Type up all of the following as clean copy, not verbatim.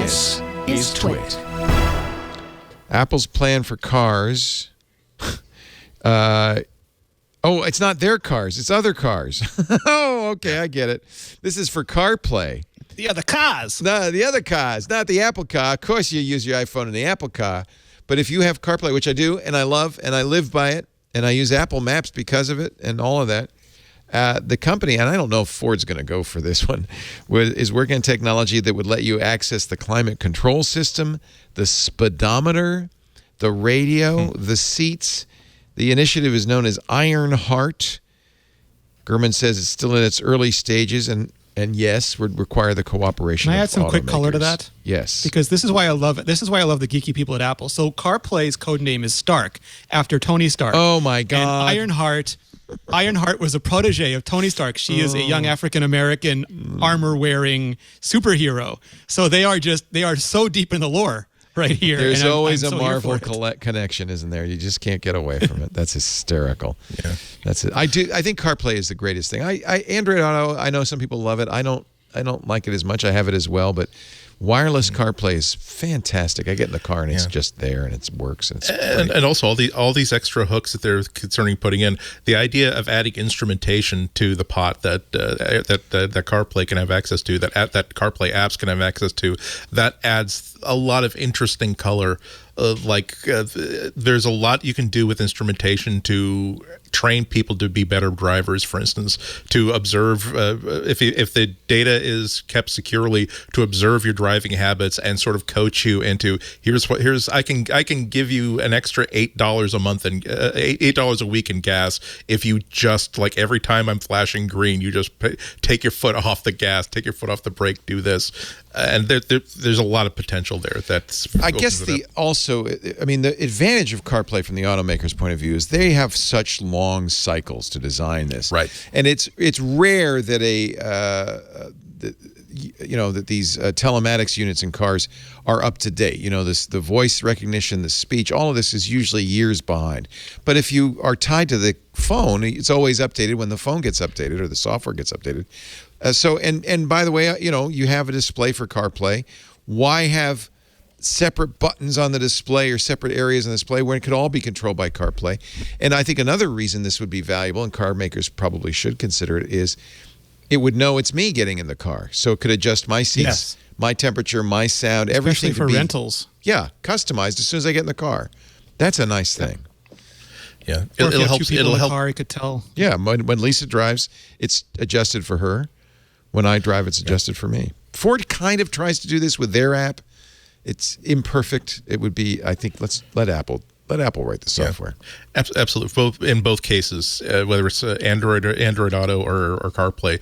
This is TWiT. Apple's plan for cars. It's not their cars. It's other cars. Oh, okay, I get it. This is for CarPlay. The other cars. No, the other cars, not the Apple car. Of course, you use your iPhone in the Apple car. But if you have CarPlay, which I do, and I love, and I live by it, and I use Apple Maps because of it, and all of that, the company, and I don't know if Ford's going to go for this one, is working on technology that would let you access the climate control system, the speedometer, the radio, the seats. The initiative is known as Ironheart. Gurman says it's still in its early stages, and yes, would require the cooperation of automakers. Can I add some quick color to that? Yes. Because this is why I love it. This is why I love the geeky people at Apple. So CarPlay's code name is Stark, after Tony Stark. Oh, my God. And Ironheart was a protege of Tony Stark. She is a young African-American armor-wearing superhero. So they are so deep in the lore right here. There's always I'm a so Marvel connection, isn't there? You just can't get away from it. That's hysterical. Yeah. That's it. I think CarPlay is the greatest thing. Android Auto, I know some people love it. I don't like it as much. I have it as well, but wireless CarPlay is fantastic. I get in the car and it's just there and it works. And also all these extra hooks that they're concerning putting in. The idea of adding instrumentation to the pot that CarPlay can have access to, that CarPlay apps can have access to, that adds a lot of interesting color. There's a lot you can do with instrumentation to train people to be better drivers, for instance, to observe if the data is kept securely, to observe your driving habits and sort of coach you into I can give you an extra $8 a month and $8 a week in gas if you just, like, every time I'm flashing green, you just take your foot off the gas, take your foot off the brake, do this. And there's a lot of potential there. I guess the advantage of CarPlay from the automaker's point of view is they have such long cycles to design this, right? And it's rare that that these telematics units in cars are up to date. The voice recognition, the speech, all of this is usually years behind. But if you are tied to the phone, it's always updated when the phone gets updated or the software gets updated. And by the way, you have a display for CarPlay. Why have separate buttons on the display or separate areas on the display when it could all be controlled by CarPlay? And I think another reason this would be valuable, and car makers probably should consider it, is it would know it's me getting in the car. So it could adjust my seats, my temperature, my sound, everything. Especially for rentals. Yeah, customized as soon as I get in the car. That's a nice thing. Yeah, it'll help. It'll help. Car, it could tell. Yeah, when Lisa drives, it's adjusted for her. When I drive, it's adjusted for me. Ford kind of tries to do this with their app. It's imperfect. It would be, I think, let Apple write the software. Yeah. Absolutely. In both cases, whether it's Android Auto or CarPlay,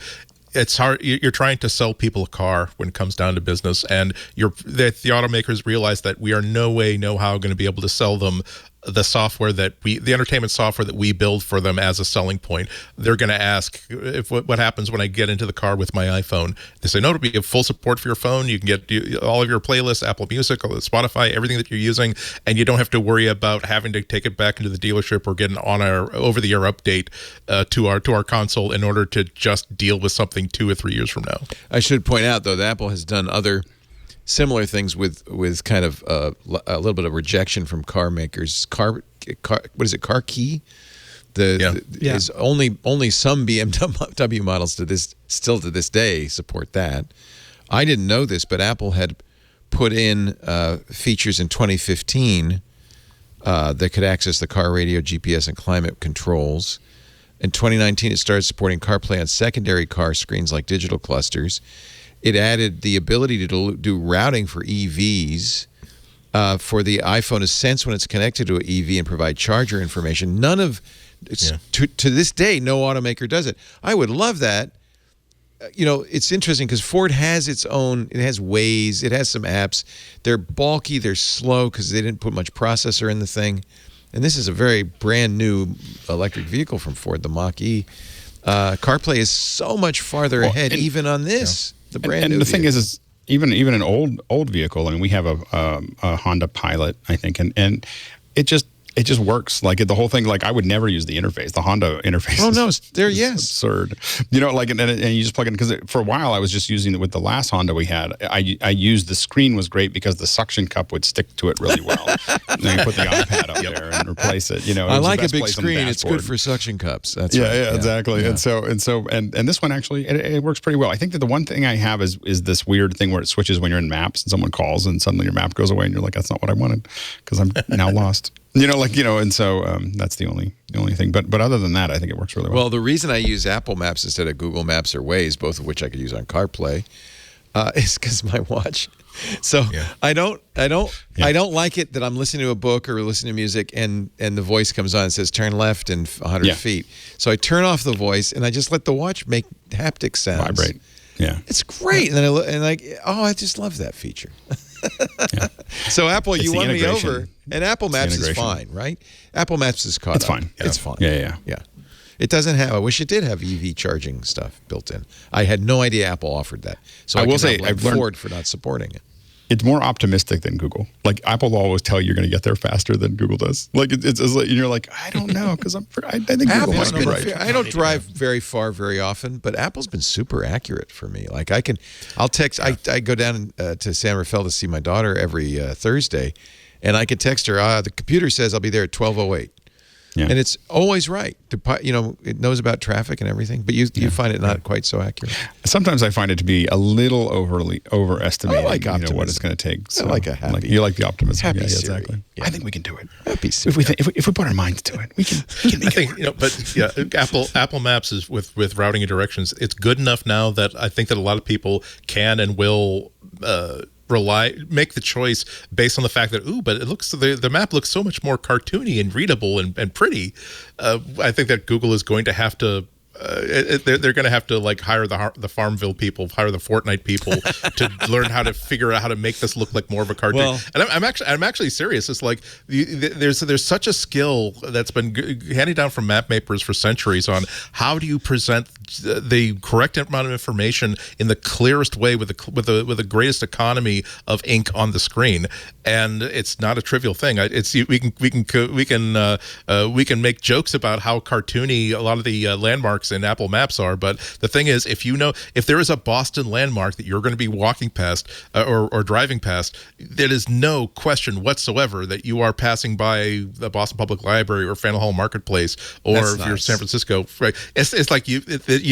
it's hard. You're trying to sell people a car when it comes down to business, and the automakers realize that we are no how going to be able to sell them the software the entertainment software that we build for them as a selling point. They're going to ask what happens when I get into the car with my iPhone. They say, no, it'll be full support for your phone. You can get all of your playlists, Apple Music, Spotify, everything that you're using, and you don't have to worry about having to take it back into the dealership or get an over-the-air update to our console in order to just deal with something 2 or 3 years from now. I should point out, though, that Apple has done other similar things with kind of a little bit of rejection from car makers. Car Car Key? Is only some BMW models still to this day support that. I didn't know this, but Apple had put in features in 2015 that could access the car radio, GPS, and climate controls. In 2019, it started supporting CarPlay on secondary car screens like digital clusters. It added the ability to do routing for EVs, for the iPhone to sense when it's connected to an EV and provide charger information. To this day, no automaker does it. I would love that. It's interesting because Ford has its own. It has Waze. It has some apps. They're bulky. They're slow because they didn't put much processor in the thing. And this is a very brand new electric vehicle from Ford, the Mach-E. CarPlay is so much farther ahead, even on this. The brand new the thing is even an old vehicle. I mean, we have a Honda Pilot, I think, and it just it just works. Like the whole thing, like I would never use the interface, the Honda interface. Oh no, yes, absurd. You know, like and you just plug in because for a while I was just using it with the last Honda we had. I used the screen was great because the suction cup would stick to it really well. And then you put the iPad up there and replace it. You know, I like a big screen. It's good for suction cups. That's right. Yeah, exactly. Yeah. And this one actually it works pretty well. I think that the one thing I have is this weird thing where it switches when you're in Maps and someone calls and suddenly your map goes away and you're like, that's not what I wanted because I'm now lost. You know, like, you know, and so that's the only thing. But other than that, I think it works really well. Well, the reason I use Apple Maps instead of Google Maps or Waze, both of which I could use on CarPlay, is because my watch. So I don't like it that I'm listening to a book or listening to music and the voice comes on and says turn left in 100 feet. So I turn off the voice and I just let the watch make haptic sounds. Vibrate. Yeah, it's great. And then I just love that feature. So Apple, you won me over, and Apple Maps is fine, right? Apple Maps is caught up. It's fine. It's fine. Yeah. It doesn't have. I wish it did have EV charging stuff built in. I had no idea Apple offered that. So I will say, I've learned Ford for not supporting it. It's more optimistic than Google. Like Apple will always tell you you're going to get there faster than Google does. Like it's like you're like I don't know because I think Google might be right. I don't drive very far very often, but Apple's been super accurate for me. Like I'll text. I go down to San Rafael to see my daughter every Thursday, and I can text her. The computer says I'll be there at 12:08. Yeah. And it's always right. You know, it knows about traffic and everything, but you find it not quite so accurate. Sometimes I find it to be a little overestimated. I like optimism. You know, what it's going to take. So, I like a happy. You like the optimism. Happy exactly. Yeah. I think we can do it. Happy if we put our minds to it, we can make it work. You know, but Apple Maps is with routing and directions. It's good enough now that I think that a lot of people can and will make the choice based on the fact that but it looks the map looks so much more cartoony and readable and pretty. I think that Google is going to have to they're going to have to like hire the Farmville people, hire the Fortnite people to learn how to figure out how to make this look like more of a cartoon. Well, and I'm actually serious. It's like there's such a skill that's been handed down from map makers for centuries on how do you present the correct amount of information in the clearest way with the greatest economy of ink on the screen, and it's not a trivial thing. We can make jokes about how cartoony a lot of the landmarks in Apple Maps are, but the thing is, if there is a Boston landmark that you're going to be walking past or driving past, there is no question whatsoever that you are passing by the Boston Public Library or Faneuil Hall Marketplace, or if you're San Francisco, right? It's like you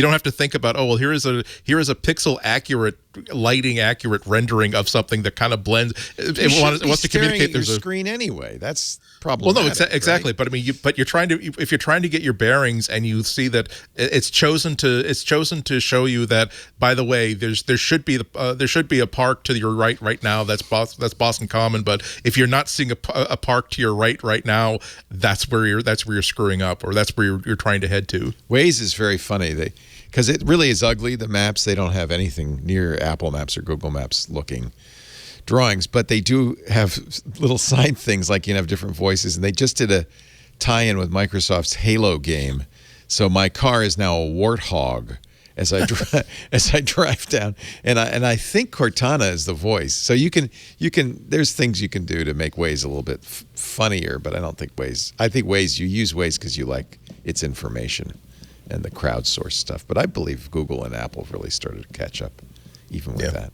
don't have to think about here is a pixel accurate, lighting accurate rendering of something that kind of blends. It wants to communicate. There's a screen anyway. That's problematic. Well, no, exactly. Right? But I mean, if you're trying to get your bearings and you see that it's chosen to show you that, by the way, there should be a park to your right now. That's Boston Common. But if you're not seeing a park to your right now, that's where you're screwing up, or that's where you're trying to head to. Waze is very funny. Because it really is ugly. The maps, they don't have anything near Apple Maps or Google Maps looking drawings, but they do have little side things like you have different voices, and they just did a tie-in with Microsoft's Halo game. So my car is now a warthog as I drive down, and I think Cortana is the voice. So you can there's things you can do to make Waze a little bit funnier, but I don't think Waze. I think you use Waze because you like its information and the crowdsourced stuff. But I believe Google and Apple really started to catch up even with that.